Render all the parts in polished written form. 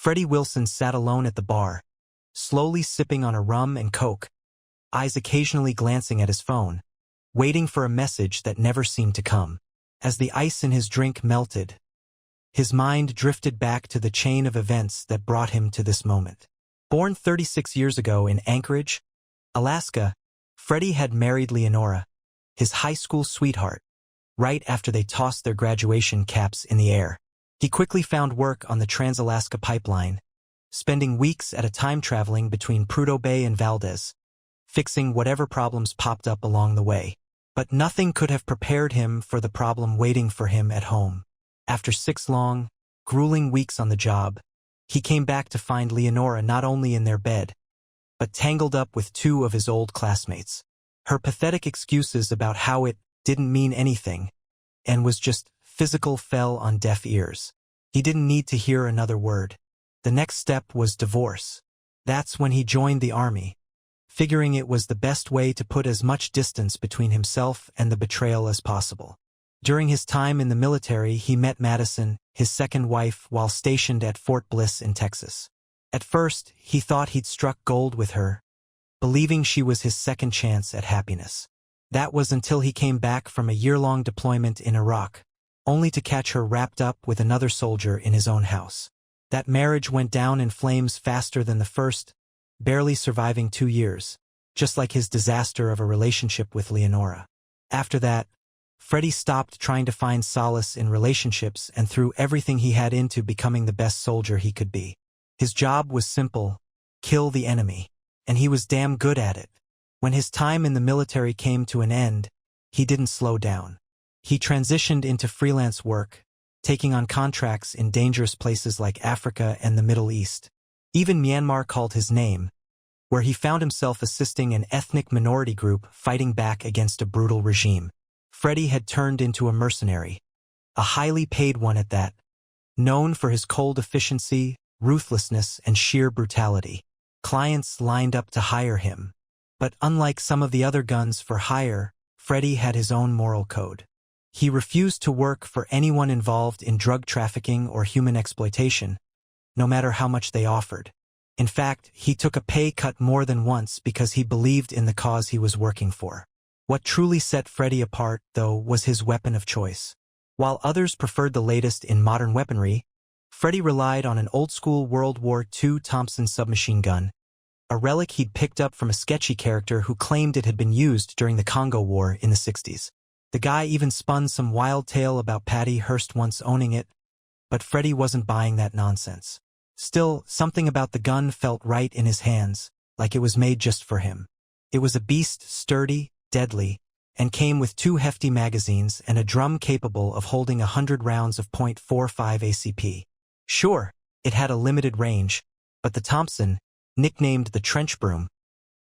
Freddie Wilson sat alone at the bar, slowly sipping on a rum and coke, eyes occasionally glancing at his phone, waiting for a message that never seemed to come. As the ice in his drink melted, his mind drifted back to the chain of events that brought him to this moment. Born 36 years ago in Anchorage, Alaska, Freddie had married Leonora, his high school sweetheart, right after they tossed their graduation caps in the air. He quickly found work on the Trans-Alaska Pipeline, spending weeks at a time traveling between Prudhoe Bay and Valdez, fixing whatever problems popped up along the way. But nothing could have prepared him for the problem waiting for him at home. After 6 long, grueling weeks on the job, he came back to find Leonora not only in their bed, but tangled up with 2 of his old classmates. Her pathetic excuses about how it didn't mean anything and was just physical fell on deaf ears. He didn't need to hear another word. The next step was divorce. That's when he joined the army, figuring it was the best way to put as much distance between himself and the betrayal as possible. During his time in the military, he met Madison, his second wife, while stationed at Fort Bliss in Texas. At first, he thought he'd struck gold with her, believing she was his second chance at happiness. That was until he came back from a year-long deployment in Iraq, only to catch her wrapped up with another soldier in his own house. That marriage went down in flames faster than the first, barely surviving 2 years, just like his disaster of a relationship with Leonora. After that, Freddie stopped trying to find solace in relationships and threw everything he had into becoming the best soldier he could be. His job was simple: kill the enemy, and he was damn good at it. When his time in the military came to an end, he didn't slow down. He transitioned into freelance work, taking on contracts in dangerous places like Africa and the Middle East. Even Myanmar called his name, where he found himself assisting an ethnic minority group fighting back against a brutal regime. Freddie had turned into a mercenary, a highly paid one at that, known for his cold efficiency, ruthlessness, and sheer brutality. Clients lined up to hire him. But unlike some of the other guns for hire, Freddie had his own moral code. He refused to work for anyone involved in drug trafficking or human exploitation, no matter how much they offered. In fact, he took a pay cut more than once because he believed in the cause he was working for. What truly set Freddie apart, though, was his weapon of choice. While others preferred the latest in modern weaponry, Freddie relied on an old-school World War II Thompson submachine gun, a relic he'd picked up from a sketchy character who claimed it had been used during the Congo War in the 60s. The guy even spun some wild tale about Patty Hearst once owning it, but Freddie wasn't buying that nonsense. Still, something about the gun felt right in his hands, like it was made just for him. It was a beast, sturdy, deadly, and came with 2 hefty magazines and a drum capable of holding 100 rounds of .45 ACP. Sure, it had a limited range, but the Thompson, nicknamed the Trench Broom,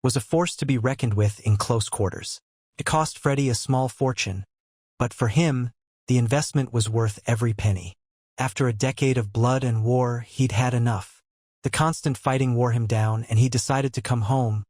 was a force to be reckoned with in close quarters. It cost Freddie a small fortune, but for him, the investment was worth every penny. After a decade of blood and war, he'd had enough. The constant fighting wore him down, and he decided to come home,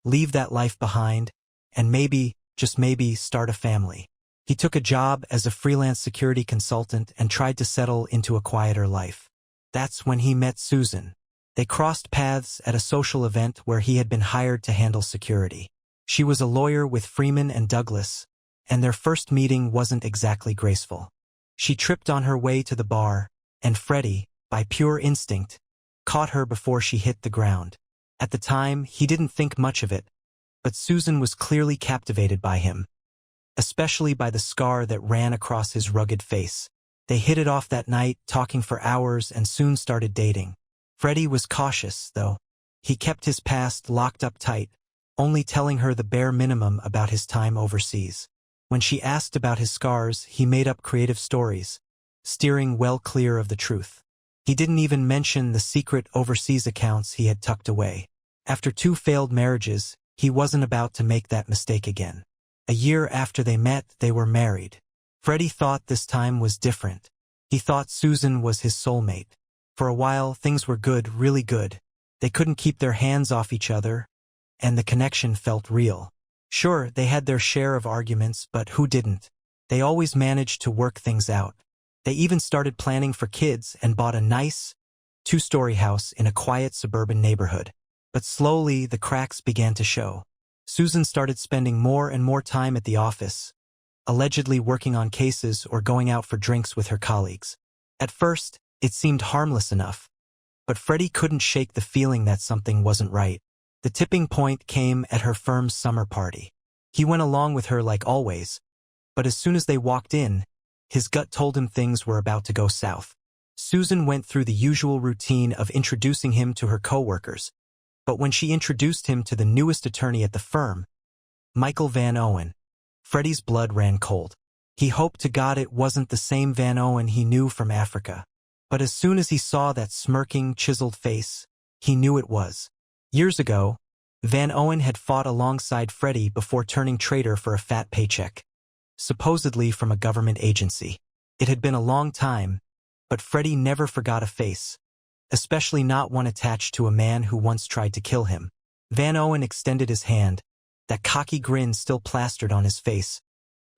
leave that life behind, and maybe, just maybe, start a family. He took a job as a freelance security consultant and tried to settle into a quieter life. That's when he met Susan. They crossed paths at a social event where he had been hired to handle security. She was a lawyer with Freeman and Douglas, and their first meeting wasn't exactly graceful. She tripped on her way to the bar, and Freddie, by pure instinct, caught her before she hit the ground. At the time, he didn't think much of it, but Susan was clearly captivated by him, especially by the scar that ran across his rugged face. They hit it off that night, talking for hours, and soon started dating. Freddie was cautious, though. He kept his past locked up tight, only telling her the bare minimum about his time overseas. When she asked about his scars, he made up creative stories, steering well clear of the truth. He didn't even mention the secret overseas accounts he had tucked away. After 2 failed marriages, he wasn't about to make that mistake again. A year after they met, they were married. Freddie thought this time was different. He thought Susan was his soulmate. For a while, things were good, really good. They couldn't keep their hands off each other, and the connection felt real. Sure, they had their share of arguments, but who didn't? They always managed to work things out. They even started planning for kids and bought a nice, two-story house in a quiet suburban neighborhood. But slowly, the cracks began to show. Susan started spending more and more time at the office, allegedly working on cases or going out for drinks with her colleagues. At first, it seemed harmless enough, but Freddie couldn't shake the feeling that something wasn't right. The tipping point came at her firm's summer party. He went along with her like always, but as soon as they walked in, his gut told him things were about to go south. Susan went through the usual routine of introducing him to her coworkers, but when she introduced him to the newest attorney at the firm, Michael Van Owen, Freddie's blood ran cold. He hoped to God it wasn't the same Van Owen he knew from Africa. But as soon as he saw that smirking, chiseled face, he knew it was. Years ago, Van Owen had fought alongside Freddie before turning traitor for a fat paycheck, supposedly from a government agency. It had been a long time, but Freddie never forgot a face, especially not one attached to a man who once tried to kill him. Van Owen extended his hand, that cocky grin still plastered on his face,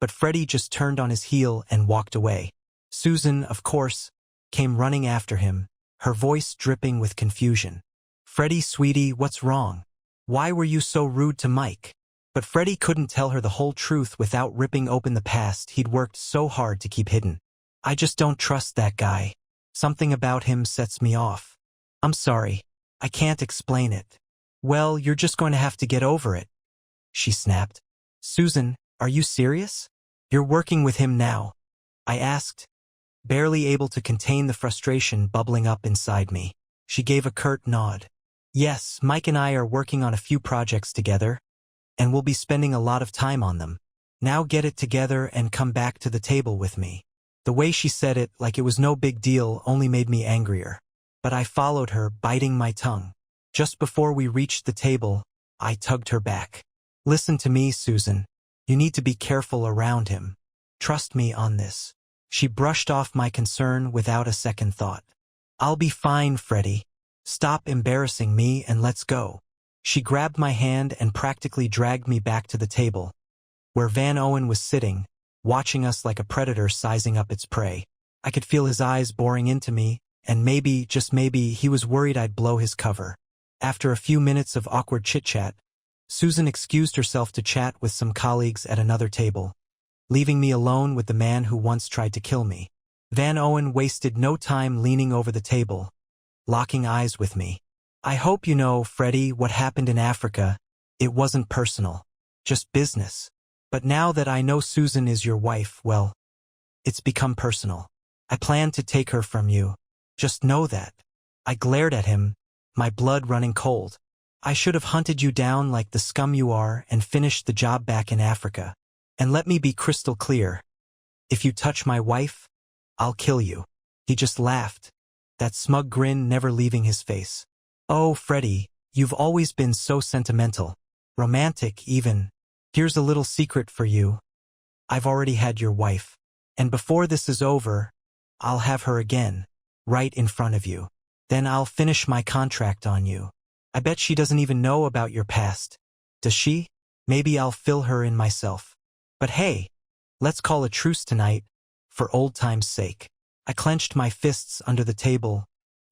but Freddie just turned on his heel and walked away. Susan, of course, came running after him, her voice dripping with confusion. "Freddie, sweetie, what's wrong? Why were you so rude to Mike?" But Freddie couldn't tell her the whole truth without ripping open the past he'd worked so hard to keep hidden. "I just don't trust that guy. Something about him sets me off. I'm sorry. I can't explain it." "Well, you're just going to have to get over it," she snapped. "Susan, are you serious? You're working with him now?" I asked, barely able to contain the frustration bubbling up inside me. She gave a curt nod. "Yes, Mike and I are working on a few projects together, and we'll be spending a lot of time on them. Now get it together and come back to the table with me." The way she said it, like it was no big deal, only made me angrier. But I followed her, biting my tongue. Just before we reached the table, I tugged her back. "Listen to me, Susan. You need to be careful around him. Trust me on this." She brushed off my concern without a second thought. "I'll be fine, Freddie. Stop embarrassing me and let's go." She grabbed my hand and practically dragged me back to the table, where Van Owen was sitting, watching us like a predator sizing up its prey. I could feel his eyes boring into me, and maybe, just maybe, he was worried I'd blow his cover. After a few minutes of awkward chit-chat, Susan excused herself to chat with some colleagues at another table, leaving me alone with the man who once tried to kill me. Van Owen wasted no time leaning over the table, locking eyes with me. "I hope you know, Freddie, what happened in Africa. It wasn't personal, just business. But now that I know Susan is your wife, well, it's become personal. I plan to take her from you. Just know that." I glared at him, my blood running cold. "I should have hunted you down like the scum you are and finished the job back in Africa. And let me be crystal clear. If you touch my wife, I'll kill you." He just laughed, that smug grin never leaving his face. "Oh, Freddie, you've always been so sentimental. Romantic, even. Here's a little secret for you. I've already had your wife. And before this is over, I'll have her again, right in front of you. Then I'll finish my contract on you. I bet she doesn't even know about your past. Does she? Maybe I'll fill her in myself. But hey, let's call a truce tonight, for old time's sake." I clenched my fists under the table,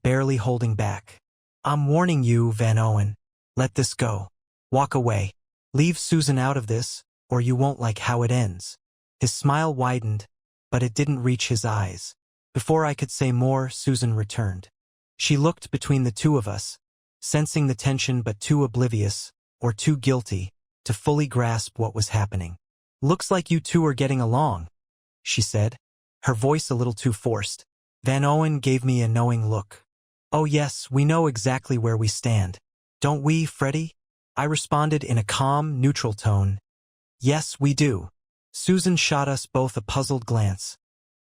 barely holding back. "I'm warning you, Van Owen. Let this go. Walk away. Leave Susan out of this, or you won't like how it ends." His smile widened, but it didn't reach his eyes. Before I could say more, Susan returned. She looked between the two of us, sensing the tension but too oblivious, or too guilty, to fully grasp what was happening. "Looks like you two are getting along," she said, her voice a little too forced. Van Owen gave me a knowing look. "Oh yes, we know exactly where we stand. Don't we, Freddie?" I responded in a calm, neutral tone. "Yes, we do." Susan shot us both a puzzled glance,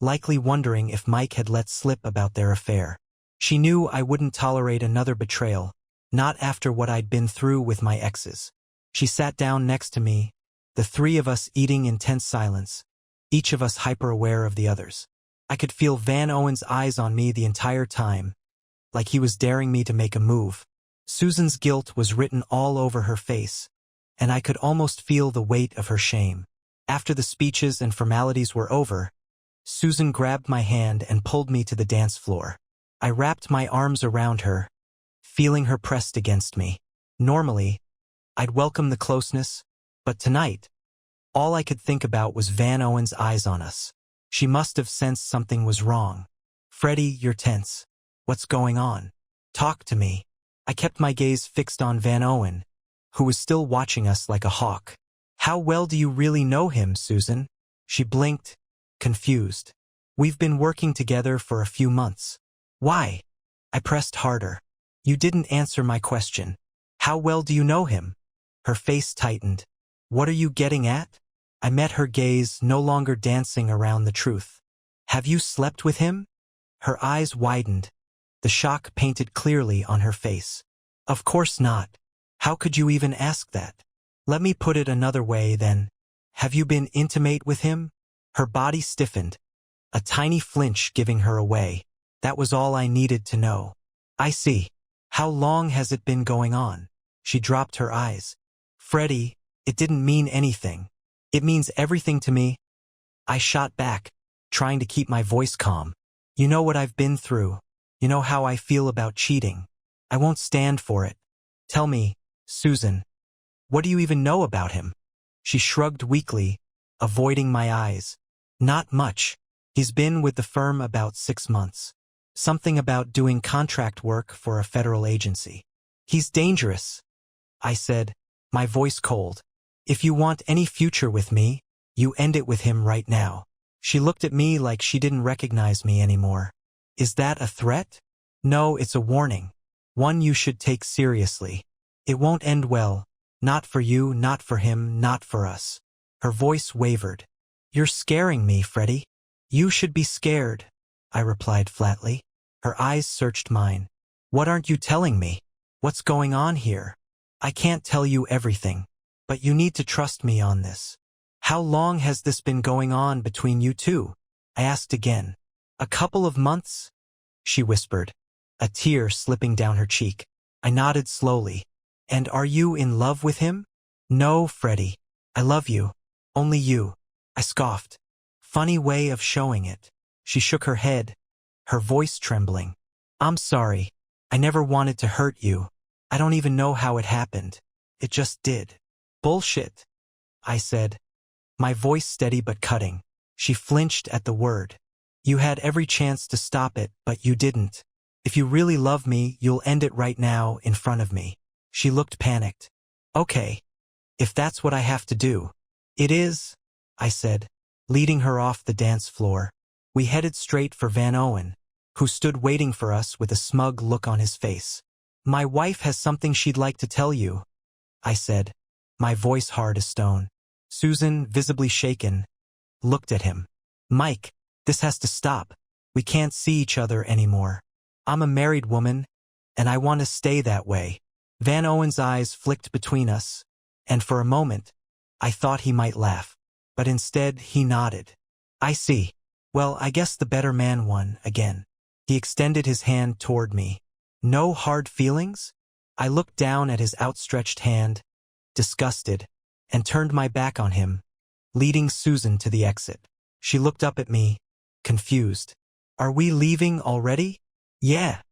likely wondering if Mike had let slip about their affair. She knew I wouldn't tolerate another betrayal, not after what I'd been through with my exes. She sat down next to me, the three of us eating in tense silence, each of us hyper-aware of the others. I could feel Van Owen's eyes on me the entire time, like he was daring me to make a move. Susan's guilt was written all over her face, and I could almost feel the weight of her shame. After the speeches and formalities were over, Susan grabbed my hand and pulled me to the dance floor. I wrapped my arms around her, feeling her pressed against me. Normally, I'd welcome the closeness, but tonight, all I could think about was Van Owen's eyes on us. She must have sensed something was wrong. Freddie, you're tense. What's going on? Talk to me. I kept my gaze fixed on Van Owen, who was still watching us like a hawk. How well do you really know him, Susan? She blinked, confused. We've been working together for a few months. Why? I pressed harder. You didn't answer my question. How well do you know him? Her face tightened. What are you getting at? I met her gaze, no longer dancing around the truth. Have you slept with him? Her eyes widened, the shock painted clearly on her face. Of course not. How could you even ask that? Let me put it another way, then. Have you been intimate with him? Her body stiffened, a tiny flinch giving her away. That was all I needed to know. I see. How long has it been going on? She dropped her eyes. Freddie, it didn't mean anything. It means everything to me. I shot back, trying to keep my voice calm. You know what I've been through. You know how I feel about cheating. I won't stand for it. Tell me, Susan, what do you even know about him? She shrugged weakly, avoiding my eyes. Not much. He's been with the firm about 6 months. Something about doing contract work for a federal agency. He's dangerous, I said, my voice cold. If you want any future with me, you end it with him right now. She looked at me like she didn't recognize me anymore. Is that a threat? No, it's a warning. One you should take seriously. It won't end well. Not for you, not for him, not for us. Her voice wavered. You're scaring me, Freddie. You should be scared, I replied flatly. Her eyes searched mine. What aren't you telling me? What's going on here? I can't tell you everything, but you need to trust me on this. How long has this been going on between you two? I asked again. A couple of months? She whispered, a tear slipping down her cheek. I nodded slowly. And are you in love with him? No, Freddie. I love you. Only you. I scoffed. Funny way of showing it. She shook her head, her voice trembling. I'm sorry. I never wanted to hurt you. I don't even know how it happened. It just did. Bullshit, I said, my voice steady but cutting. She flinched at the word. You had every chance to stop it, but you didn't. If you really love me, you'll end it right now in front of me. She looked panicked. Okay. If that's what I have to do. It is, I said, leading her off the dance floor. We headed straight for Van Owen, who stood waiting for us with a smug look on his face. My wife has something she'd like to tell you, I said, my voice hard as stone. Susan, visibly shaken, looked at him. Mike, this has to stop. We can't see each other anymore. I'm a married woman, and I want to stay that way. Van Owen's eyes flicked between us, and for a moment, I thought he might laugh. But instead, he nodded. I see. Well, I guess the better man won again. He extended his hand toward me. No hard feelings? I looked down at his outstretched hand, disgusted, and turned my back on him, leading Susan to the exit. She looked up at me, confused. Are we leaving already? Yeah,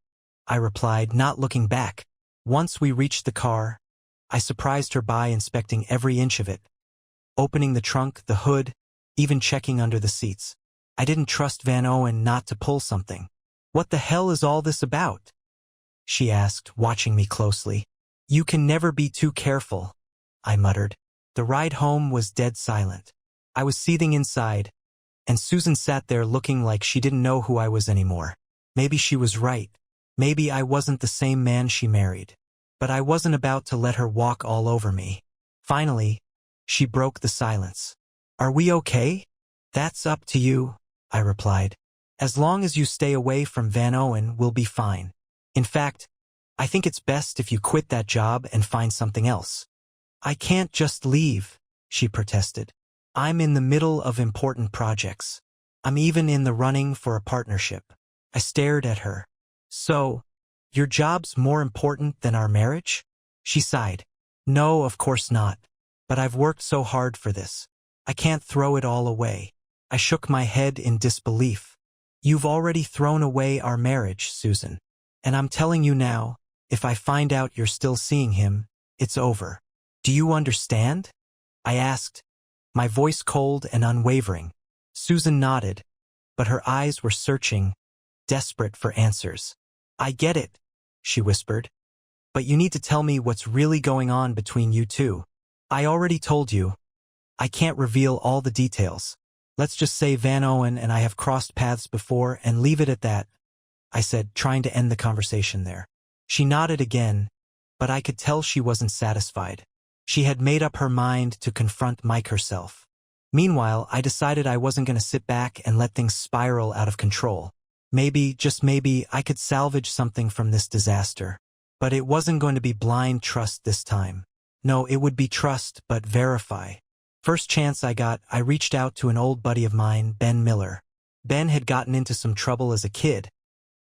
I replied, not looking back. Once we reached the car, I surprised her by inspecting every inch of it, opening the trunk, the hood, even checking under the seats. I didn't trust Van Owen not to pull something. What the hell is all this about? She asked, watching me closely. You can never be too careful, I muttered. The ride home was dead silent. I was seething inside, and Susan sat there looking like she didn't know who I was anymore. Maybe she was right. Maybe I wasn't the same man she married. But I wasn't about to let her walk all over me. Finally, she broke the silence. Are we okay? That's up to you, I replied. As long as you stay away from Van Owen, we'll be fine. In fact, I think it's best if you quit that job and find something else. I can't just leave, she protested. I'm in the middle of important projects. I'm even in the running for a partnership. I stared at her. So, your job's more important than our marriage? She sighed. No, of course not. But I've worked so hard for this. I can't throw it all away. I shook my head in disbelief. You've already thrown away our marriage, Susan. And I'm telling you now, if I find out you're still seeing him, it's over. Do you understand? I asked, my voice cold and unwavering. Susan nodded, but her eyes were searching, desperate for answers. I get it, she whispered. But you need to tell me what's really going on between you two. I already told you. I can't reveal all the details. Let's just say Van Owen and I have crossed paths before and leave it at that, I said, trying to end the conversation there. She nodded again, but I could tell she wasn't satisfied. She had made up her mind to confront Mike herself. Meanwhile, I decided I wasn't going to sit back and let things spiral out of control. Maybe, just maybe, I could salvage something from this disaster. But it wasn't going to be blind trust this time. No, it would be trust, but verify. First chance I got, I reached out to an old buddy of mine, Ben Miller. Ben had gotten into some trouble as a kid,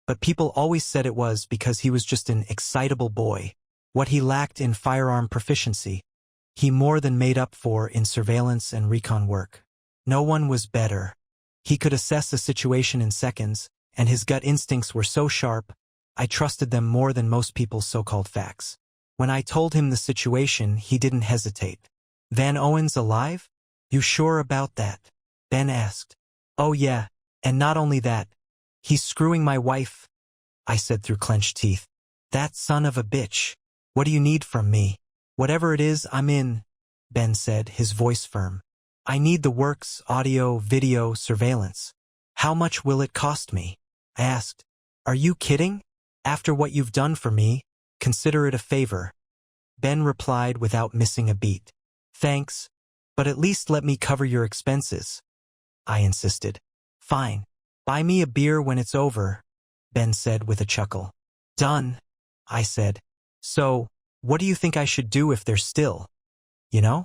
but people always said it was because he was just an excitable boy. What he lacked in firearm proficiency, he more than made up for in surveillance and recon work. No one was better. He could assess a situation in seconds, and his gut instincts were so sharp, I trusted them more than most people's so-called facts. When I told him the situation, he didn't hesitate. Van Owen's alive? You sure about that? Ben asked. Oh yeah, and not only that, he's screwing my wife, I said through clenched teeth. That son of a bitch. What do you need from me? Whatever it is, I'm in, Ben said, his voice firm. I need the works, audio, video, surveillance. How much will it cost me? I asked. Are you kidding? After what you've done for me, consider it a favor. Ben replied without missing a beat. Thanks, but at least let me cover your expenses. I insisted. Fine. Buy me a beer when it's over, Ben said with a chuckle. Done, I said. So, what do you think I should do if they're still? You know?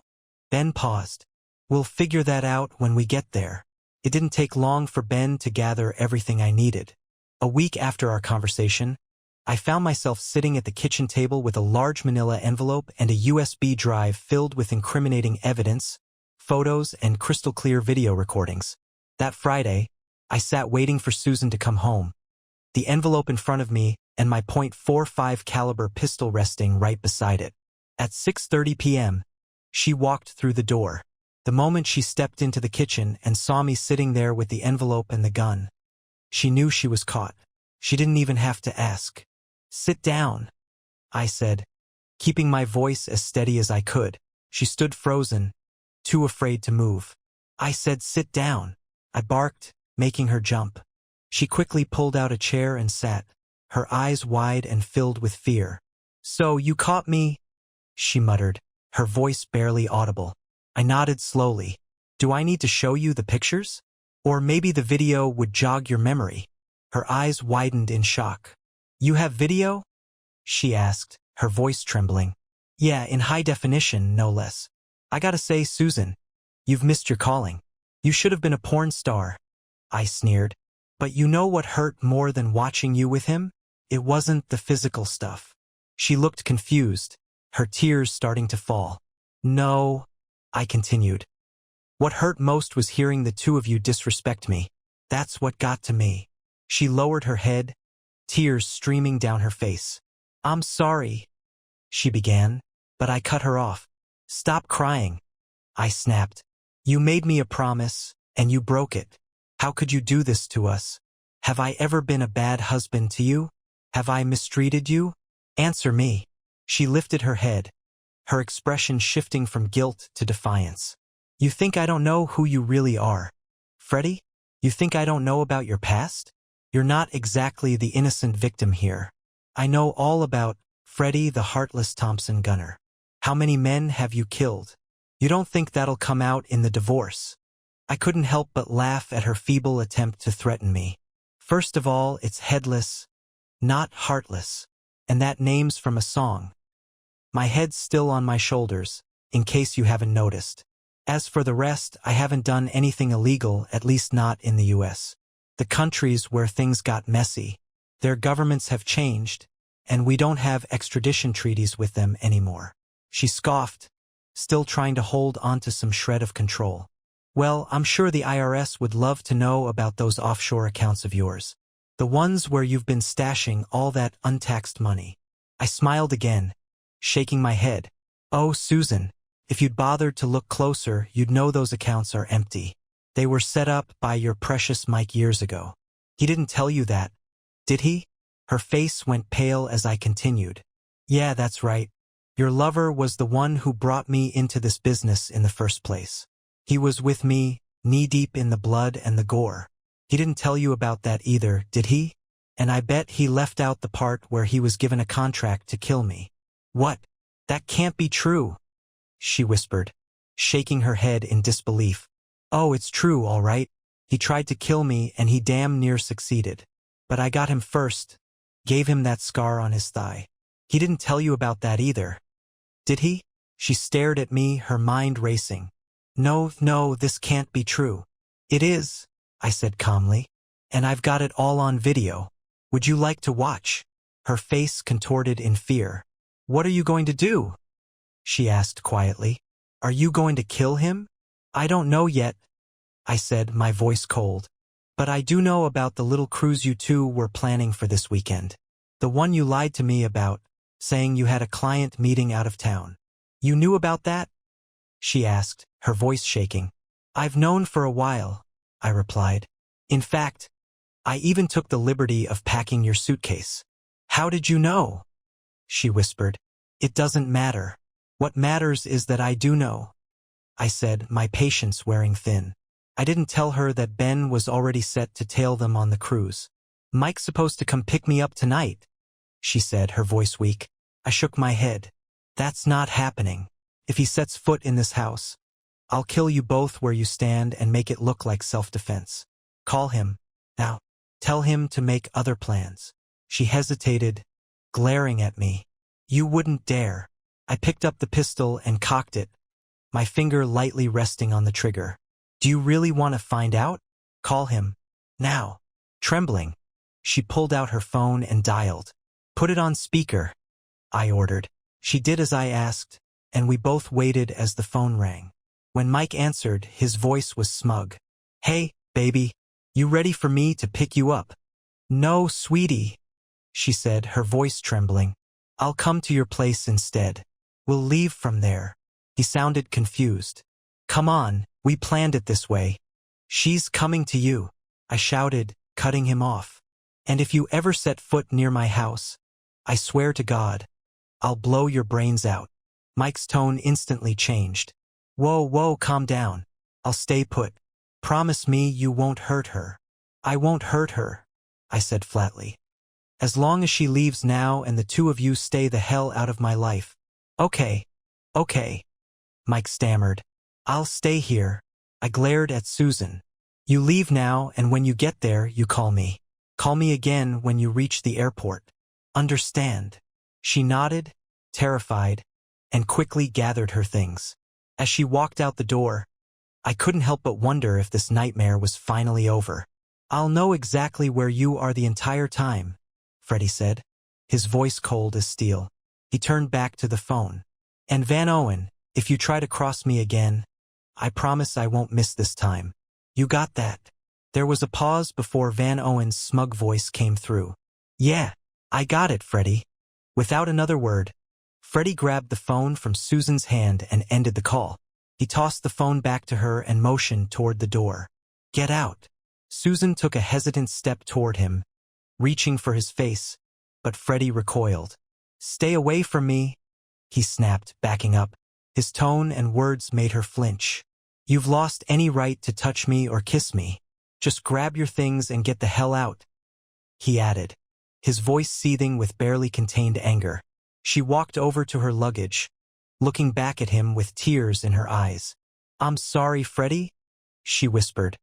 Ben paused. We'll figure that out when we get there. It didn't take long for Ben to gather everything I needed. A week after our conversation, I found myself sitting at the kitchen table with a large manila envelope and a USB drive filled with incriminating evidence, photos, and crystal-clear video recordings. That Friday, I sat waiting for Susan to come home, the envelope in front of me and my .45 caliber pistol resting right beside it. At 6:30 p.m., she walked through the door. The moment she stepped into the kitchen and saw me sitting there with the envelope and the gun, she knew she was caught. She didn't even have to ask. Sit down, I said, keeping my voice as steady as I could. She stood frozen, too afraid to move. I said, sit down. I barked, making her jump. She quickly pulled out a chair and sat, her eyes wide and filled with fear. So you caught me, she muttered, her voice barely audible. I nodded slowly. Do I need to show you the pictures? Or maybe the video would jog your memory. Her eyes widened in shock. You have video? She asked, her voice trembling. Yeah, in high definition, no less. I gotta say, Susan, you've missed your calling. You should have been a porn star, I sneered. But you know what hurt more than watching you with him? It wasn't the physical stuff. She looked confused, her tears starting to fall. No, I continued. What hurt most was hearing the two of you disrespect me. That's what got to me. She lowered her head, tears streaming down her face. I'm sorry, she began, but I cut her off. Stop crying, I snapped. You made me a promise, and you broke it. How could you do this to us? Have I ever been a bad husband to you? Have I mistreated you? Answer me. She lifted her head, her expression shifting from guilt to defiance. You think I don't know who you really are? Freddie? You think I don't know about your past? You're not exactly the innocent victim here. I know all about Freddie the heartless Thompson gunner. How many men have you killed? You don't think that'll come out in the divorce? I couldn't help but laugh at her feeble attempt to threaten me. First of all, it's headless, not heartless, and that name's from a song. My head's still on my shoulders, in case you haven't noticed. As for the rest, I haven't done anything illegal, at least not in the US. The countries where things got messy, their governments have changed, and we don't have extradition treaties with them anymore. She scoffed, still trying to hold onto some shred of control. Well, I'm sure the IRS would love to know about those offshore accounts of yours. The ones where you've been stashing all that untaxed money. I smiled again, shaking my head. Oh, Susan, if you'd bothered to look closer, you'd know those accounts are empty. They were set up by your precious Mike years ago. He didn't tell you that, did he? Her face went pale as I continued. Yeah, that's right. Your lover was the one who brought me into this business in the first place. He was with me, knee-deep in the blood and the gore. He didn't tell you about that either, did he? And I bet he left out the part where he was given a contract to kill me. What? That can't be true, she whispered, shaking her head in disbelief. Oh, it's true, all right. He tried to kill me and he damn near succeeded. But I got him first, gave him that scar on his thigh. He didn't tell you about that either, did he? She stared at me, her mind racing. No, this can't be true. It is, I said calmly. And I've got it all on video. Would you like to watch? Her face contorted in fear. What are you going to do? She asked quietly. Are you going to kill him? I don't know yet, I said, my voice cold. But I do know about the little cruise you two were planning for this weekend. The one you lied to me about, saying you had a client meeting out of town. You knew about that? She asked, her voice shaking. I've known for a while, I replied. In fact, I even took the liberty of packing your suitcase. How did you know? She whispered. It doesn't matter. What matters is that I do know, I said, my patience wearing thin. I didn't tell her that Ben was already set to tail them on the cruise. Mike's supposed to come pick me up tonight, she said, her voice weak. I shook my head. That's not happening. If he sets foot in this house, I'll kill you both where you stand and make it look like self-defense. Call him. Now, tell him to make other plans. She hesitated, glaring at me. You wouldn't dare. I picked up the pistol and cocked it, my finger lightly resting on the trigger. Do you really want to find out? Call him. Now. Trembling, she pulled out her phone and dialed. Put it on speaker, I ordered. She did as I asked, and we both waited as the phone rang. When Mike answered, his voice was smug. Hey, baby, you ready for me to pick you up? No, sweetie, she said, her voice trembling. I'll come to your place instead. We'll leave from there. He sounded confused. Come on, we planned it this way. She's coming to you, I shouted, cutting him off. And if you ever set foot near my house, I swear to God, I'll blow your brains out. Mike's tone instantly changed. Whoa, calm down. I'll stay put. Promise me you won't hurt her. I won't hurt her, I said flatly. As long as she leaves now and the two of you stay the hell out of my life. Okay, Mike stammered. I'll stay here. I glared at Susan. You leave now, and when you get there, you call me. Call me again when you reach the airport. Understand? She nodded, terrified, and quickly gathered her things. As she walked out the door, I couldn't help but wonder if this nightmare was finally over. I'll know exactly where you are the entire time, Freddie said, his voice cold as steel. He turned back to the phone. And Van Owen, if you try to cross me again, I promise I won't miss this time. You got that? There was a pause before Van Owen's smug voice came through. Yeah, I got it, Freddie. Without another word, Freddie grabbed the phone from Susan's hand and ended the call. He tossed the phone back to her and motioned toward the door. Get out. Susan took a hesitant step toward him, reaching for his face, but Freddie recoiled. Stay away from me, he snapped, backing up. His tone and words made her flinch. You've lost any right to touch me or kiss me. Just grab your things and get the hell out, he added, his voice seething with barely contained anger. She walked over to her luggage, looking back at him with tears in her eyes. I'm sorry, Freddie, she whispered,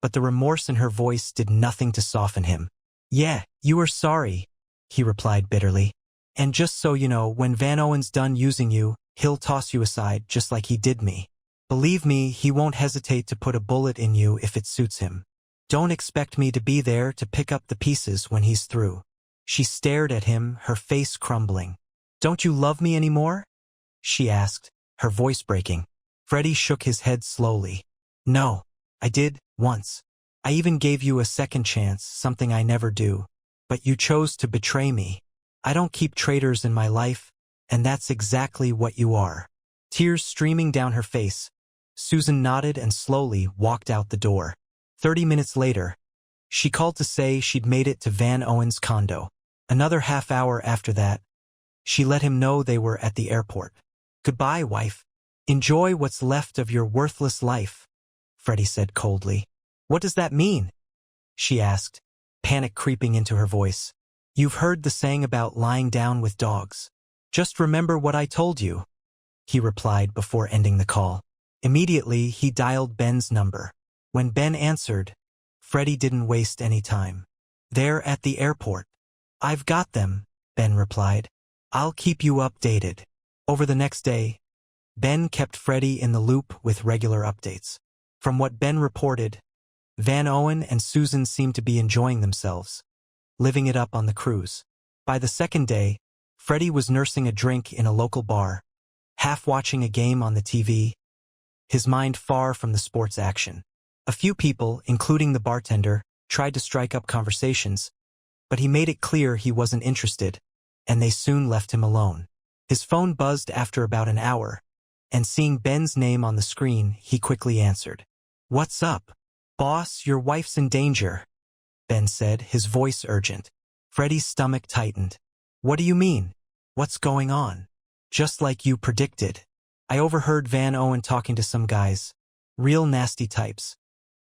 but the remorse in her voice did nothing to soften him. Yeah, you are sorry, he replied bitterly. And just so you know, when Van Owen's done using you, he'll toss you aside just like he did me. Believe me, he won't hesitate to put a bullet in you if it suits him. Don't expect me to be there to pick up the pieces when he's through. She stared at him, her face crumbling. Don't you love me anymore? She asked, her voice breaking. Freddie shook his head slowly. No, I did, once. I even gave you a second chance, something I never do. But you chose to betray me. I don't keep traitors in my life, and that's exactly what you are. Tears streaming down her face, Susan nodded and slowly walked out the door. 30 minutes later, she called to say she'd made it to Van Owen's condo. Another half hour after that, she let him know they were at the airport. Goodbye, wife. Enjoy what's left of your worthless life, Freddie said coldly. What does that mean? She asked, panic creeping into her voice. You've heard the saying about lying down with dogs. Just remember what I told you, he replied before ending the call. Immediately, he dialed Ben's number. When Ben answered, Freddie didn't waste any time. They're at the airport. I've got them, Ben replied. I'll keep you updated. Over the next day, Ben kept Freddie in the loop with regular updates. From what Ben reported, Van Owen and Susan seemed to be enjoying themselves, living it up on the cruise. By the second day, Freddie was nursing a drink in a local bar, half watching a game on the TV, his mind far from the sports action. A few people, including the bartender, tried to strike up conversations, but he made it clear he wasn't interested, and they soon left him alone. His phone buzzed after about an hour, and seeing Ben's name on the screen, he quickly answered. What's up? Boss, your wife's in danger, Ben said, his voice urgent. Freddie's stomach tightened. What do you mean? What's going on? Just like you predicted. I overheard Van Owen talking to some guys. Real nasty types.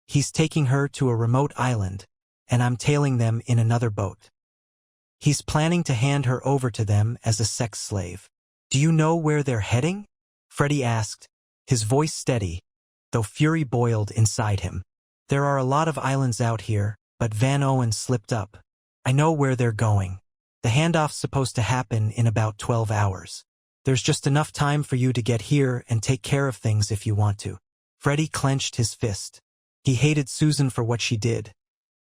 He's taking her to a remote island, and I'm tailing them in another boat. He's planning to hand her over to them as a sex slave. Do you know where they're heading? Freddie asked, his voice steady, though fury boiled inside him. There are a lot of islands out here, but Van Owen slipped up. I know where they're going. The handoff's supposed to happen in about 12 hours. There's just enough time for you to get here and take care of things if you want to. Freddie clenched his fist. He hated Susan for what she did,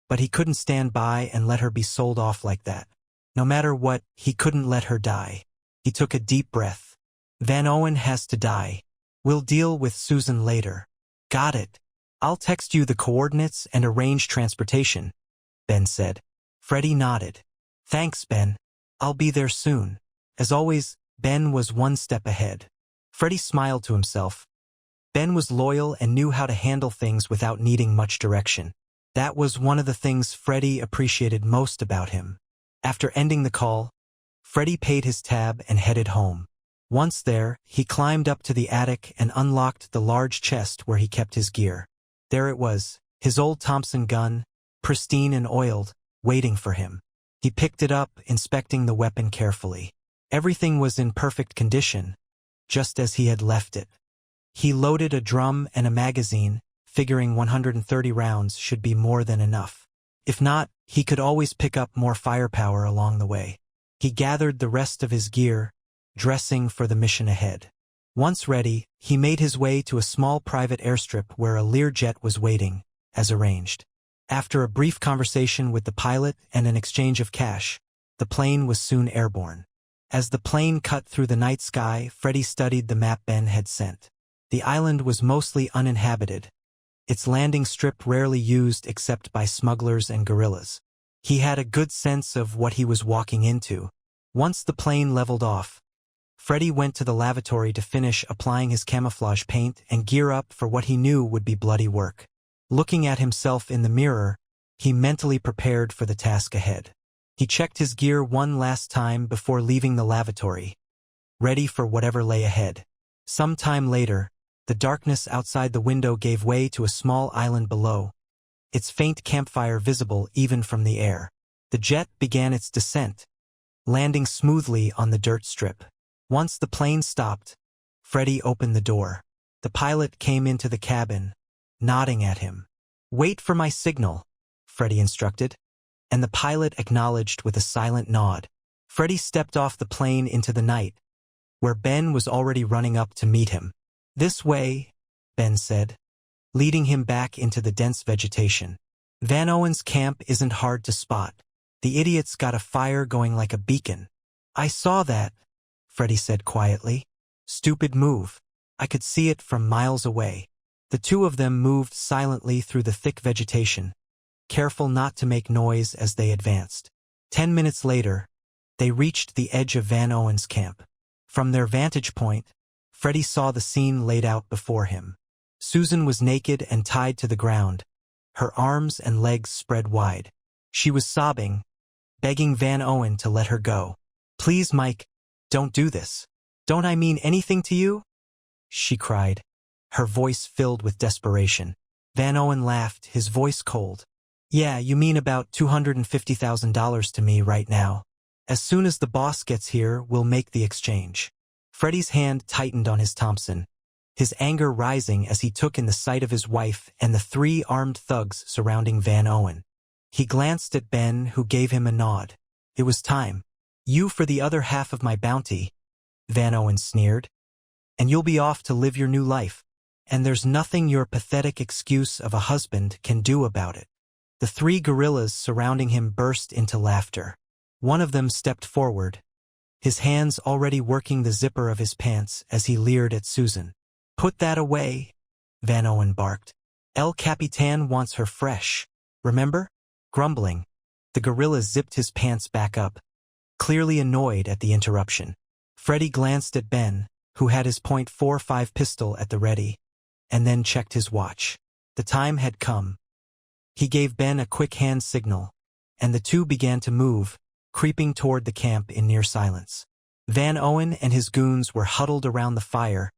but he couldn't stand by and let her be sold off like that. No matter what, he couldn't let her die. He took a deep breath. Van Owen has to die. We'll deal with Susan later. Got it. I'll text you the coordinates and arrange transportation, Ben said. Freddie nodded. Thanks, Ben. I'll be there soon. As always, Ben was one step ahead. Freddie smiled to himself. Ben was loyal and knew how to handle things without needing much direction. That was one of the things Freddie appreciated most about him. After ending the call, Freddie paid his tab and headed home. Once there, he climbed up to the attic and unlocked the large chest where he kept his gear. There it was, his old Thompson gun, pristine and oiled, waiting for him. He picked it up, inspecting the weapon carefully. Everything was in perfect condition, just as he had left it. He loaded a drum and a magazine, figuring 130 rounds should be more than enough. If not, he could always pick up more firepower along the way. He gathered the rest of his gear, dressing for the mission ahead. Once ready, he made his way to a small private airstrip where a Learjet was waiting, as arranged. After a brief conversation with the pilot and an exchange of cash, the plane was soon airborne. As the plane cut through the night sky, Freddie studied the map Ben had sent. The island was mostly uninhabited, its landing strip rarely used except by smugglers and guerrillas. He had a good sense of what he was walking into. Once the plane leveled off, Freddie went to the lavatory to finish applying his camouflage paint and gear up for what he knew would be bloody work. Looking at himself in the mirror, he mentally prepared for the task ahead. He checked his gear one last time before leaving the lavatory, ready for whatever lay ahead. Some time later, the darkness outside the window gave way to a small island below, its faint campfire visible even from the air. The jet began its descent, landing smoothly on the dirt strip. Once the plane stopped, Freddie opened the door. The pilot came into the cabin, nodding at him. Wait for my signal, Freddie instructed, and the pilot acknowledged with a silent nod. Freddie stepped off the plane into the night, where Ben was already running up to meet him. This way, Ben said, leading him back into the dense vegetation. Van Owen's camp isn't hard to spot. The idiot's got a fire going like a beacon. I saw that, Freddie said quietly. Stupid move. I could see it from miles away. The two of them moved silently through the thick vegetation, careful not to make noise as they advanced. 10 minutes later, they reached the edge of Van Owen's camp. From their vantage point, Freddie saw the scene laid out before him. Susan was naked and tied to the ground, her arms and legs spread wide. She was sobbing, begging Van Owen to let her go. "Please, Mike, don't do this. Don't I mean anything to you?" she cried, her voice filled with desperation. Van Owen laughed, his voice cold. "Yeah, you mean about $250,000 to me right now. As soon as the boss gets here, we'll make the exchange." Freddie's hand tightened on his Thompson, his anger rising as he took in the sight of his wife and the three armed thugs surrounding Van Owen. He glanced at Ben, who gave him a nod. It was time. "You for the other half of my bounty," Van Owen sneered. "And you'll be off to live your new life. And there's nothing your pathetic excuse of a husband can do about it." The three guerrillas surrounding him burst into laughter. One of them stepped forward, his hands already working the zipper of his pants as he leered at Susan. "Put that away," Van Owen barked. "El Capitan wants her fresh, remember?" Grumbling, the gorilla zipped his pants back up, clearly annoyed at the interruption. Freddie glanced at Ben, who had his .45 pistol at the ready, and then checked his watch. The time had come. He gave Ben a quick hand signal, and the two began to move, creeping toward the camp in near silence. Van Owen and his goons were huddled around the fire,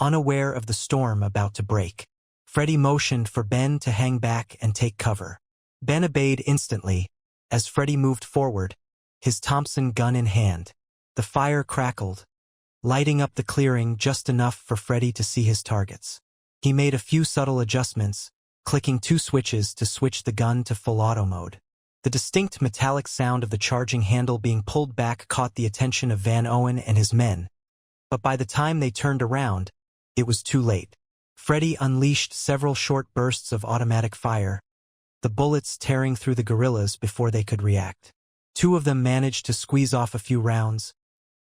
unaware of the storm about to break. Freddie motioned for Ben to hang back and take cover. Ben obeyed instantly, as Freddie moved forward, his Thompson gun in hand. The fire crackled, lighting up the clearing just enough for Freddie to see his targets. He made a few subtle adjustments, clicking two switches to switch the gun to full auto mode. The distinct metallic sound of the charging handle being pulled back caught the attention of Van Owen and his men, but by the time they turned around, it was too late. Freddie unleashed several short bursts of automatic fire, the bullets tearing through the guerrillas before they could react. Two of them managed to squeeze off a few rounds,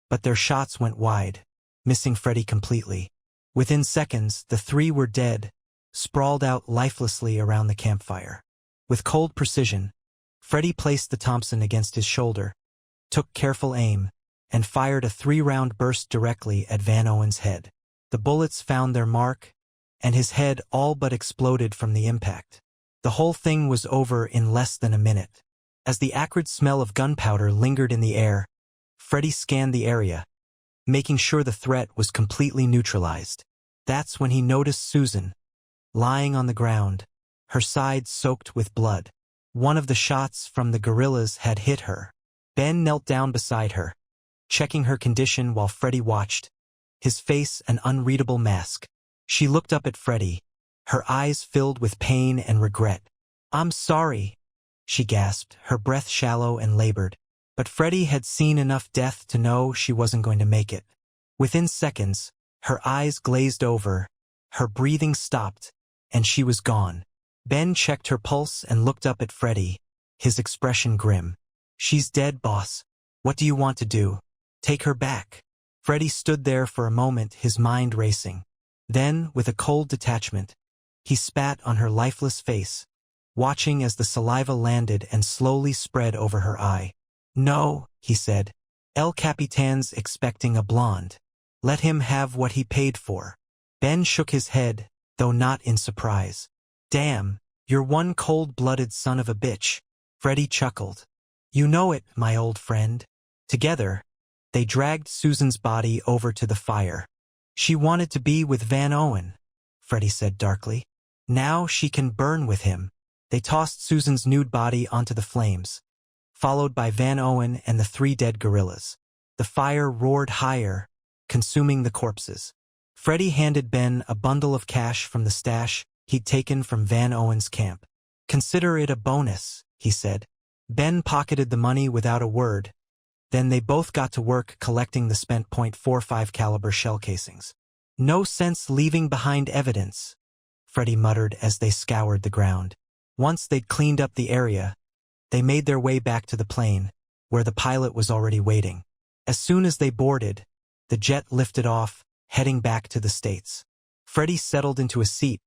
but their shots went wide, missing Freddie completely. Within seconds, the three were dead, sprawled out lifelessly around the campfire. With cold precision, Freddie placed the Thompson against his shoulder, took careful aim, and fired a 3-round burst directly at Van Owen's head. The bullets found their mark, and his head all but exploded from the impact. The whole thing was over in less than a minute. As the acrid smell of gunpowder lingered in the air, Freddie scanned the area, making sure the threat was completely neutralized. That's when he noticed Susan, lying on the ground, her side soaked with blood. One of the shots from the guerrillas had hit her. Ben knelt down beside her, checking her condition while Freddie watched, his face an unreadable mask. She looked up at Freddie, her eyes filled with pain and regret. "I'm sorry," she gasped, her breath shallow and labored. But Freddie had seen enough death to know she wasn't going to make it. Within seconds, her eyes glazed over, her breathing stopped, and she was gone. Ben checked her pulse and looked up at Freddie, his expression grim. "She's dead, boss. What do you want to do? Take her back." Freddie stood there for a moment, his mind racing. Then, with a cold detachment, he spat on her lifeless face, watching as the saliva landed and slowly spread over her eye. "No," he said. "El Capitan's expecting a blonde. Let him have what he paid for." Ben shook his head, though not in surprise. "Damn, you're one cold-blooded son of a bitch." Freddie chuckled. "You know it, my old friend." Together, they dragged Susan's body over to the fire. "She wanted to be with Van Owen," Freddie said darkly. "Now she can burn with him." They tossed Susan's nude body onto the flames, followed by Van Owen and the 3 dead guerrillas. The fire roared higher, consuming the corpses. Freddie handed Ben a bundle of cash from the stash he'd taken from Van Owen's camp. "Consider it a bonus," he said. Ben pocketed the money without a word. Then they both got to work collecting the spent .45 caliber shell casings. "No sense leaving behind evidence," Freddie muttered as they scoured the ground. Once they'd cleaned up the area, they made their way back to the plane, where the pilot was already waiting. As soon as they boarded, the jet lifted off, heading back to the States. Freddie settled into a seat,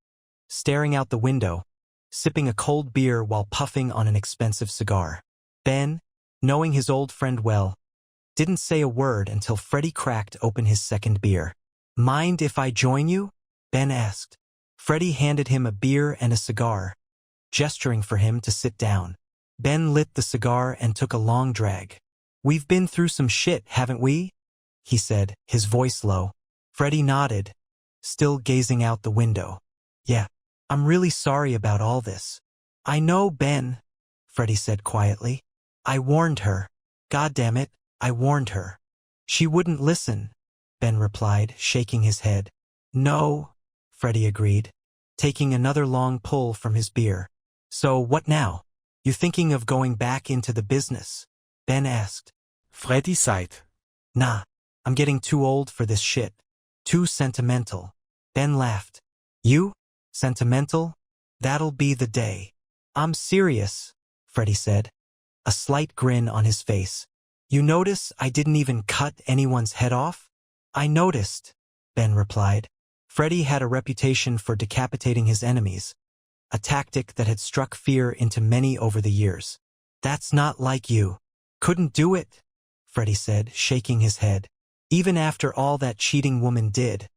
staring out the window, sipping a cold beer while puffing on an expensive cigar. Ben, knowing his old friend well, didn't say a word until Freddie cracked open his second beer. "Mind if I join you?" Ben asked. Freddie handed him a beer and a cigar, gesturing for him to sit down. Ben lit the cigar and took a long drag. "We've been through some shit, haven't we?" he said, his voice low. Freddie nodded, still gazing out the window. "Yeah, I'm really sorry about all this." "I know, Ben," Freddie said quietly. "I warned her. God damn it, I warned her." "She wouldn't listen," Ben replied, shaking his head. "No," Freddie agreed, taking another long pull from his beer. "So what now? You thinking of going back into the business?" Ben asked. Freddie sighed. "Nah, I'm getting too old for this shit. Too sentimental." Ben laughed. "You? Sentimental? That'll be the day." "I'm serious," Freddie said, a slight grin on his face. "You notice I didn't even cut anyone's head off?" "I noticed," Ben replied. Freddie had a reputation for decapitating his enemies, a tactic that had struck fear into many over the years. "That's not like you." "Couldn't do it," Freddie said, shaking his head. "Even after all that cheating woman did,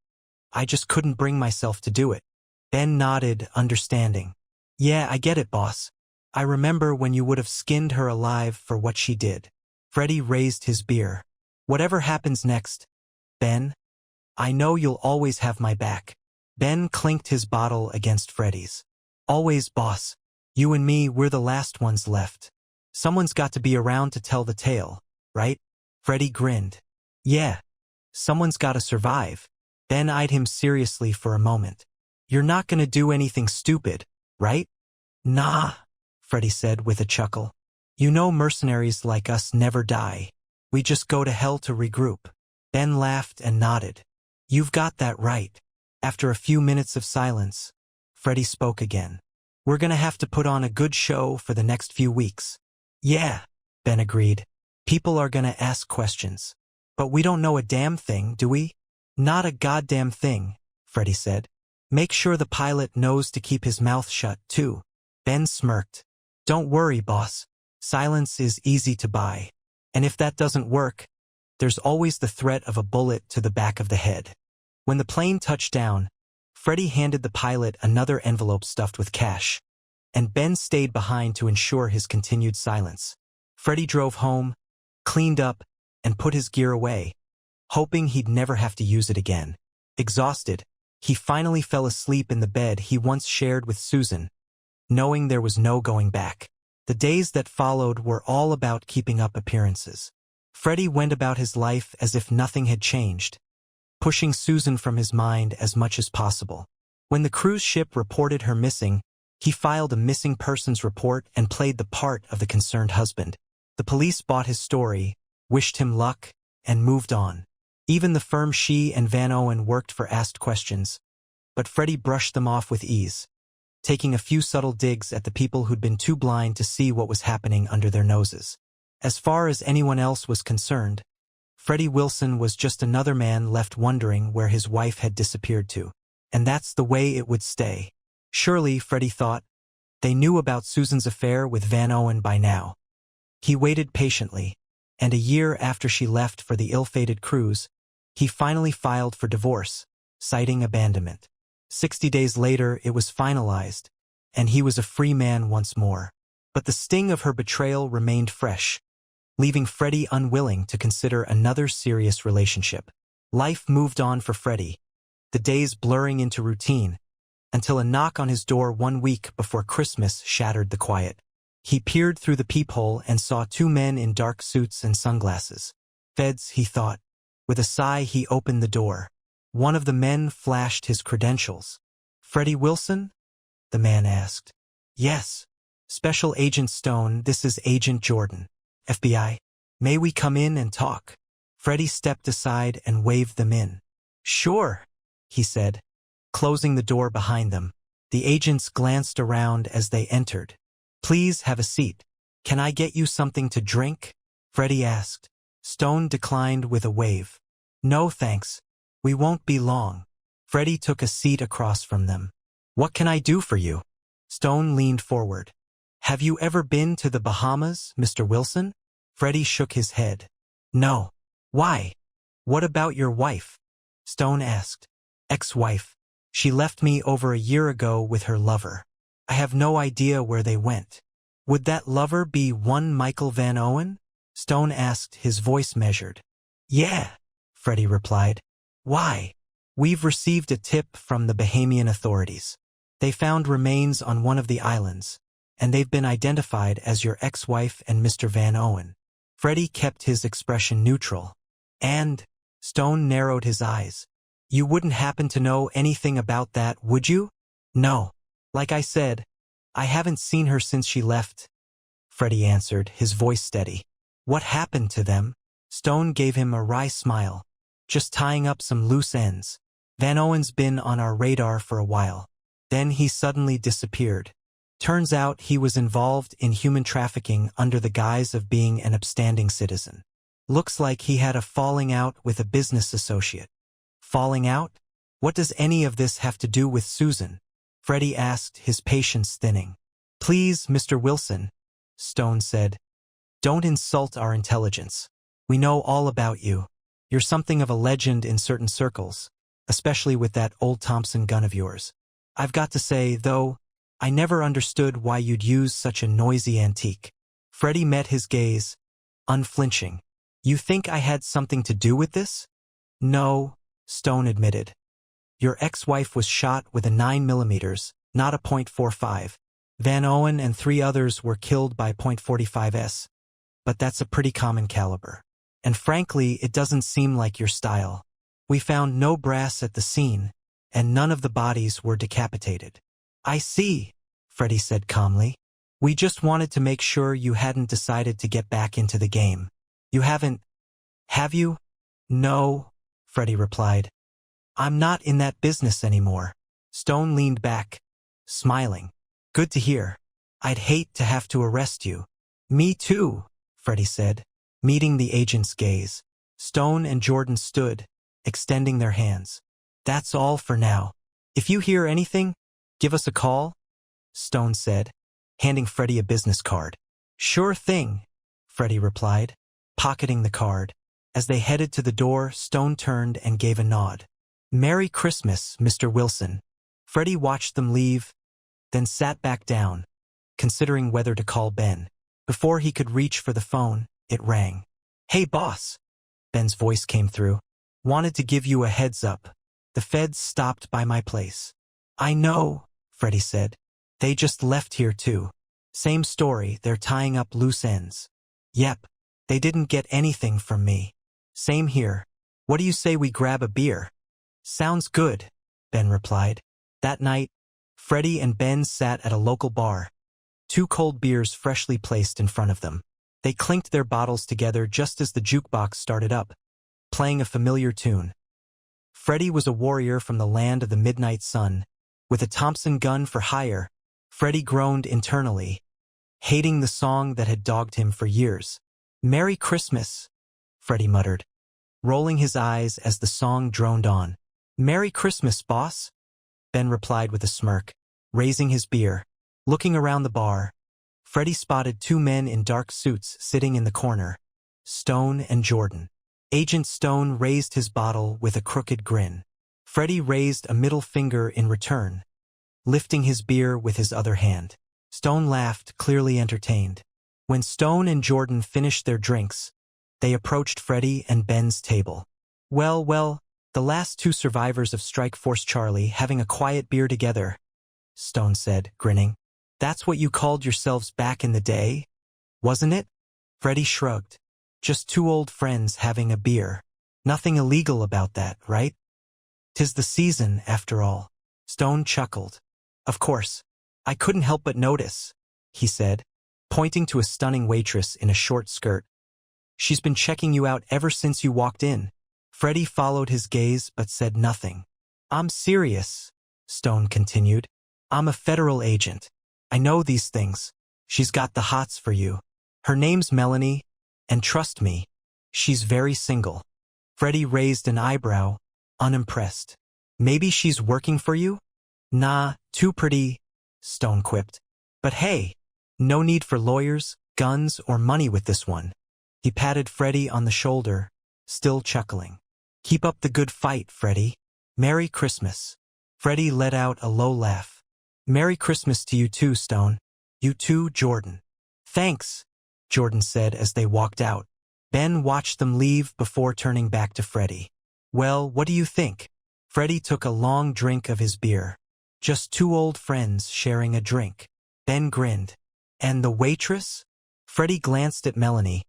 I just couldn't bring myself to do it." Ben nodded, understanding. "Yeah, I get it, boss. I remember when you would have skinned her alive for what she did." Freddie raised his beer. "Whatever happens next, Ben, I know you'll always have my back." Ben clinked his bottle against Freddie's. "Always, boss. You and me, we're the last ones left. Someone's got to be around to tell the tale, right?" Freddie grinned. "Yeah, someone's got to survive." Ben eyed him seriously for a moment. "You're not gonna do anything stupid, right?" "Nah," Freddie said with a chuckle. "You know mercenaries like us never die. We just go to hell to regroup." Ben laughed and nodded. "You've got that right." After a few minutes of silence, Freddie spoke again. "We're gonna have to put on a good show for the next few weeks." "Yeah," Ben agreed. "People are gonna ask questions. But we don't know a damn thing, do we?" "Not a goddamn thing," Freddie said. "Make sure the pilot knows to keep his mouth shut, too." Ben smirked. "Don't worry, boss. Silence is easy to buy. And if that doesn't work, there's always the threat of a bullet to the back of the head." When the plane touched down, Freddie handed the pilot another envelope stuffed with cash, and Ben stayed behind to ensure his continued silence. Freddie drove home, cleaned up, and put his gear away, hoping he'd never have to use it again. Exhausted, he finally fell asleep in the bed he once shared with Susan, knowing there was no going back. The days that followed were all about keeping up appearances. Freddie went about his life as if nothing had changed, pushing Susan from his mind as much as possible. When the cruise ship reported her missing, he filed a missing persons report and played the part of the concerned husband. The police bought his story, wished him luck, and moved on. Even the firm she and Van Owen worked for asked questions, but Freddie brushed them off with ease, taking a few subtle digs at the people who'd been too blind to see what was happening under their noses. As far as anyone else was concerned, Freddie Wilson was just another man left wondering where his wife had disappeared to. And that's the way it would stay. Surely, Freddie thought, they knew about Susan's affair with Van Owen by now. He waited patiently, and a year after she left for the ill-fated cruise, he finally filed for divorce, citing abandonment. 60 days later, it was finalized, and he was a free man once more. But the sting of her betrayal remained fresh, leaving Freddie unwilling to consider another serious relationship. Life moved on for Freddie, the days blurring into routine, until a knock on his door 1 week before Christmas shattered the quiet. He peered through the peephole and saw 2 men in dark suits and sunglasses. Feds, he thought. With a sigh, he opened the door. One of the men flashed his credentials. "Freddie Wilson?" the man asked. "Yes. Special Agent Stone, this is Agent Jordan, FBI. May we come in and talk?" Freddie stepped aside and waved them in. "Sure," he said, closing the door behind them. The agents glanced around as they entered. "Please have a seat. Can I get you something to drink?" Freddie asked. Stone declined with a wave. "No thanks. We won't be long." Freddie took a seat across from them. What can I do for you? Stone leaned forward. Have you ever been to the Bahamas, Mr. Wilson? Freddie shook his head. No. Why? What about your wife? Stone asked. Ex-wife. She left me over a year ago with her lover. I have no idea where they went. Would that lover be one Michael Van Owen? Stone asked, his voice measured. Yeah, Freddie replied. Why? We've received a tip from the Bahamian authorities. They found remains on one of the islands, and they've been identified as your ex-wife and Mr. Van Owen. Freddie kept his expression neutral. And, Stone narrowed his eyes. You wouldn't happen to know anything about that, would you? No. Like I said, I haven't seen her since she left, Freddie answered, his voice steady. What happened to them? Stone gave him a wry smile. Just tying up some loose ends. Van Owen's been on our radar for a while. Then he suddenly disappeared. Turns out he was involved in human trafficking under the guise of being an upstanding citizen. Looks like he had a falling out with a business associate. Falling out? What does any of this have to do with Susan? Freddie asked, his patience thinning. Please, Mr. Wilson, Stone said. Don't insult our intelligence. We know all about you. You're something of a legend in certain circles, especially with that old Thompson gun of yours. I've got to say, though, I never understood why you'd use such a noisy antique. Freddie met his gaze, unflinching. You think I had something to do with this? No, Stone admitted. Your ex-wife was shot with a 9mm, not a .45. Van Owen and 3 others were killed by .45s. But that's a pretty common caliber. And frankly, it doesn't seem like your style. We found no brass at the scene, and none of the bodies were decapitated. I see, Freddie said calmly. We just wanted to make sure you hadn't decided to get back into the game. You haven't, have you? No, Freddie replied. I'm not in that business anymore. Stone leaned back, smiling. Good to hear. I'd hate to have to arrest you. Me too, Freddie said, meeting the agent's gaze. Stone and Jordan stood, extending their hands. That's all for now. If you hear anything, give us a call, Stone said, handing Freddie a business card. Sure thing, Freddie replied, pocketing the card. As they headed to the door, Stone turned and gave a nod. Merry Christmas, Mr. Wilson. Freddie watched them leave, then sat back down, considering whether to call Ben. Before he could reach for the phone, it rang. Hey, boss, Ben's voice came through. Wanted to give you a heads up. The feds stopped by my place. I know, Freddie said. They just left here too. Same story, they're tying up loose ends. Yep, they didn't get anything from me. Same here. What do you say we grab a beer? Sounds good, Ben replied. That night, Freddie and Ben sat at a local bar, 2 cold beers freshly placed in front of them. They clinked their bottles together just as the jukebox started up, playing a familiar tune. Freddie was a warrior from the land of the midnight sun. With a Thompson gun for hire, Freddie groaned internally, hating the song that had dogged him for years. Merry Christmas, Freddie muttered, rolling his eyes as the song droned on. Merry Christmas, boss, Ben replied with a smirk, raising his beer. Looking around the bar, Freddie spotted 2 men in dark suits sitting in the corner, Stone and Jordan. Agent Stone raised his bottle with a crooked grin. Freddie raised a middle finger in return, lifting his beer with his other hand. Stone laughed, clearly entertained. When Stone and Jordan finished their drinks, they approached Freddie and Ben's table. Well, the last 2 survivors of Strike Force Charlie having a quiet beer together, Stone said, grinning. That's what you called yourselves back in the day, wasn't it? Freddie shrugged. Just 2 old friends having a beer. Nothing illegal about that, right? 'Tis the season, after all. Stone chuckled. Of course. I couldn't help but notice, he said, pointing to a stunning waitress in a short skirt. She's been checking you out ever since you walked in. Freddie followed his gaze but said nothing. I'm serious, Stone continued. I'm a federal agent. I know these things. She's got the hots for you. Her name's Melanie, and trust me, she's very single. Freddie raised an eyebrow, unimpressed. Maybe she's working for you? Nah, too pretty, Stone quipped. But hey, no need for lawyers, guns, or money with this one. He patted Freddie on the shoulder, still chuckling. Keep up the good fight, Freddie. Merry Christmas. Freddie let out a low laugh. Merry Christmas to you too, Stone. You too, Jordan. Thanks, Jordan said as they walked out. Ben watched them leave before turning back to Freddie. Well, what do you think? Freddie took a long drink of his beer. Just two old friends sharing a drink. Ben grinned. And the waitress? Freddie glanced at Melanie,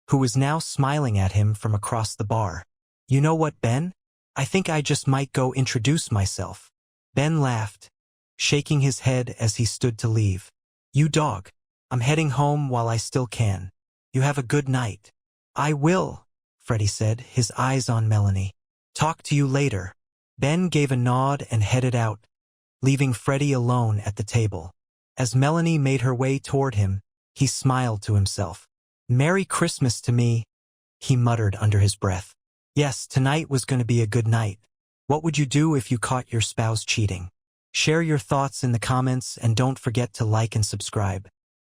who was now smiling at him from across the bar. You know what, Ben? I think I just might go introduce myself. Ben laughed, shaking his head as he stood to leave. You dog. I'm heading home while I still can. You have a good night. I will, Freddie said, his eyes on Melanie. Talk to you later. Ben gave a nod and headed out, leaving Freddie alone at the table. As Melanie made her way toward him, he smiled to himself. Merry Christmas to me, he muttered under his breath. Yes, tonight was going to be a good night. What would you do if you caught your spouse cheating? Share your thoughts in the comments and don't forget to like and subscribe.